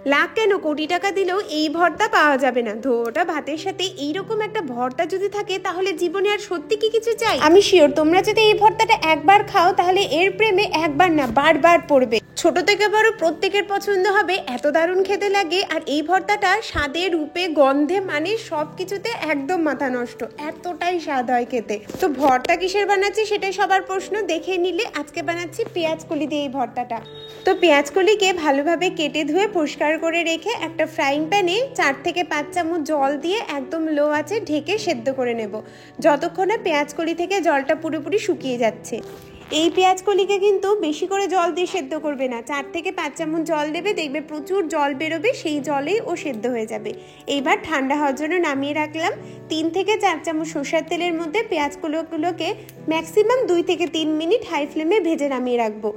লাখ কেন কোটি টাকা দিলেও এই ভর্তা পাওয়া যাবে না। ধোটা ভাতের সাথে এইরকম একটা ভর্তা যদি থাকে তাহলে জীবনে আর সত্যি কি কিছু চাই? আমি শিওর তোমরা যদি এই ভর্তাটা একবার খাও তাহলে এর প্রেমে একবার না বারবার পড়বে। ছোট থেকে বড় প্রত্যেকের পছন্দ হবে, এত দারুণ খেতে লাগে। আর এই ভর্তাটা স্বাদে রূপে গন্ধে মানে সব কিছুতে একদম মাথা নষ্ট, এতটাই স্বাদ হয় খেতে। তো ভর্তা কিসের বানাচ্ছি সেটাই সবার প্রশ্ন, দেখে নিলে আজকে বানাচ্ছি পেঁয়াজ কলি দিয়ে এই ভর্তাটা। তো পেঁয়াজ কলিকে ভালোভাবে কেটে ধুয়ে পরিষ্কার করে রেখে একটা ফ্রাইং প্যানে 4 থেকে 5 চামচ জল দিয়ে একদম লো আঁচে ঢেকে সেদ্ধ করে নেব, যতক্ষণে পেঁয়াজ কলি থেকে জলটা পুরোপুরি শুকিয়ে যাচ্ছে। এই পেঁয়াজ কলিকে কিন্তু বেশি করে জল দিয়ে সেদ্ধ করবে না, 4 থেকে 5 চামচ জল দেবে, দেখবে প্রচুর জল বেরোবে, সেই জলেই ও সেদ্ধ হয়ে যাবে। এইবার ঠান্ডা হওয়ার জন্য নামিয়ে রাখলাম। 3 থেকে 4 চামচ সরষের তেলের মধ্যে পেঁয়াজগুলোকে ম্যাক্সিমাম 2 থেকে 3 মিনিট হাই ফ্লেমে ভেজে নামিয়ে রাখবো।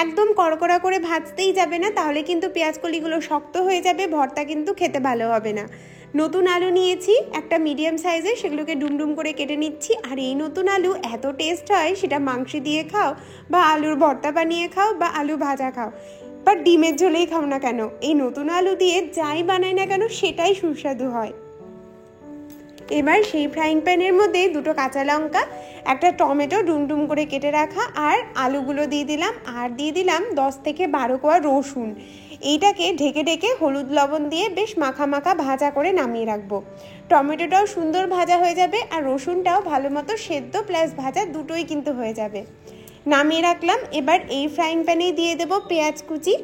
একদম কড়কড়া করে ভাজতেই যাবে না, তাহলে কিন্তু পেঁয়াজ কলিগুলো শক্ত হয়ে যাবে, ভর্তা কিন্তু খেতে ভালো হবে না। নতুন আলু নিয়েছি একটা মিডিয়াম সাইজের, সেগুলোকে ডুমডুম করে কেটে নিচ্ছি। আর এই নতুন আলু এত টেস্ট হয়, সেটা মাংস দিয়ে খাও বা আলুর ভর্তা বানিয়ে খাও বা আলু ভাজা খাও বা ডিমের ঝোলেই খাও না কেন, এই নতুন আলু দিয়ে যাই বানায় না কেন সেটাই সুস্বাদু হয়। এবার সেই ফ্রাইং প্যানের মধ্যে 2টো কাঁচা লঙ্কা, একটা টমেটো ডুমডুম করে কেটে রাখা আর আলুগুলো দিয়ে দিলাম, আর দিয়ে দিলাম 10 থেকে 12 কোয়া রসুন। এইটাকে ঢেকে ঢেকে হলুদ লবণ দিয়ে বেশ মাখা মাখা ভাজা করে নামিয়ে রাখবো। টমেটোটাও সুন্দর ভাজা হয়ে যাবে আর রসুনটাও ভালো মতো সেদ্ধ প্লাস ভাজা দুটোই কিন্তু হয়ে যাবে। নামিয়ে রাখলাম। এবার এই ফ্রাইং প্যানেই দিয়ে দেবো পেঁয়াজ কুচি।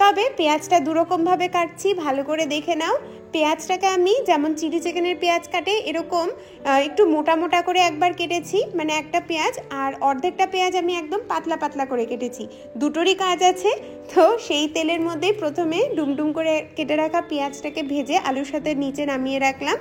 তবে পেঁয়াজটা দুরকমভাবে কাটছি, ভালো করে দেখে নাও। পেঁয়াজটাকে আমি যেমন চিলি চিকেনের পেঁয়াজ কাটে এরকম একটু মোটা মোটা করে একবার কেটেছি, মানে একটা পেঁয়াজ, আর অর্ধেকটা পেঁয়াজ আমি একদম পাতলা পাতলা করে কেটেছি। দুটোরই কাজ আছে। তো সেই তেলের মধ্যেই প্রথমে ডুমডুম করে কেটে রাখা পেঁয়াজটাকে ভেজে আলুর সাথে নিচে নামিয়ে রাখলাম।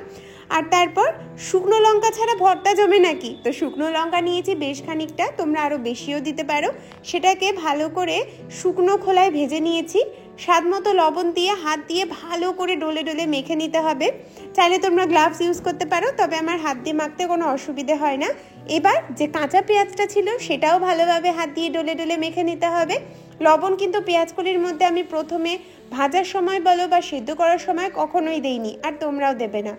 আর তারপর শুকনো লঙ্কা ছাড়া ভর্তা জমে নাকি, তো শুকনো লঙ্কা নিয়েছি বেশ খানিকটা, তোমরা আরও বেশিও দিতে পারো। সেটাকে ভালো করে শুকনো খোলায় ভেজে নিয়েছি। স্বাদ মতো লবণ দিয়ে হাত দিয়ে ভালো করে ডলে ডলে মেখে নিতে হবে। চাইলে তোমরা গ্লাভস ইউজ করতে পারো, তবে আমার হাত দিয়ে মাখতে কোনো অসুবিধে হয় না। এবার যে কাঁচা পেঁয়াজটা ছিল সেটাও ভালোভাবে হাত দিয়ে ডলে ডলে মেখে নিতে হবে। লবণ কিন্তু পেঁয়াজ কলির মধ্যে আমি প্রথমে ভাজার সময় বলো বা সেদ্ধ করার সময় কখনোই দেইনি, আর তোমরাও দেবে না।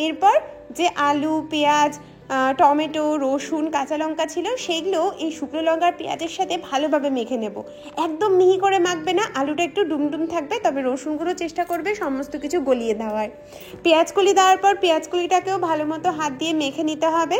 এরপর যে আলু, পেঁয়াজ, টমেটো, রসুন, কাঁচা লঙ্কা ছিল সেগুলো এই শুকনো লঙ্কার পেঁয়াজের সাথে ভালোভাবে মেখে নেব। একদম মিহি করে মাখবে না, আলুটা একটু ডুমডুম থাকবে, তবে রসুনগুলো চেষ্টা করবে সমস্ত কিছু গলিয়ে দেওয়ার। পেঁয়াজ কলি দেওয়ার পর পেঁয়াজ কলিটাকেও ভালো মতো হাত দিয়ে মেখে নিতে হবে।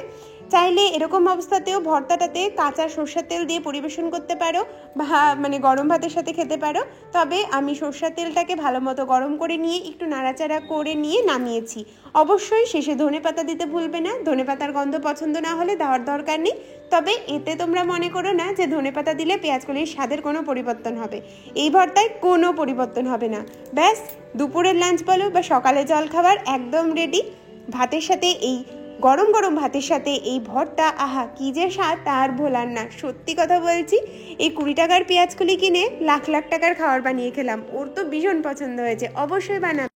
চাইলে এরকম অবস্থাতেও ভর্তাটাতে কাঁচা সরষের তেল দিয়ে পরিবেশন করতে পারো বা মানে গরম ভাতের সাথে খেতে পারো। তবে আমি সরষের তেলটাকে ভালো মতো গরম করে নিয়ে একটু নাড়াচাড়া করে নিয়ে নামিয়েছি। অবশ্যই শেষে ধনেপাতা দিতে ভুলবে না, ধনেপাতার গন্ধ পছন্দ না হলে দেওয়ার দরকার নেই। তবে এতে তোমরা মনে করো না যে ধনেপাতা দিলে পেঁয়াজ কলির স্বাদের কোনো পরিবর্তন হবে, এই ভর্তায় কোনো পরিবর্তন হবে না। ব্যাস, দুপুরের লাঞ্চ বলো বা সকালে জল খাবার একদম রেডি। ভাতের সাথে এই গরম গরম ভাতের সাথে এই ভর্তা, আহা কি যে স্বাদ তার ভোলার না। সত্যি কথা বলছি, এই 20 টাকার পেঁয়াজ কলি কিনে লাখ লাখ টাকার খাবার বানিয়ে খেলাম, ওর তো ভীষণ পছন্দ হয়েছে। অবশ্যই বানাবে।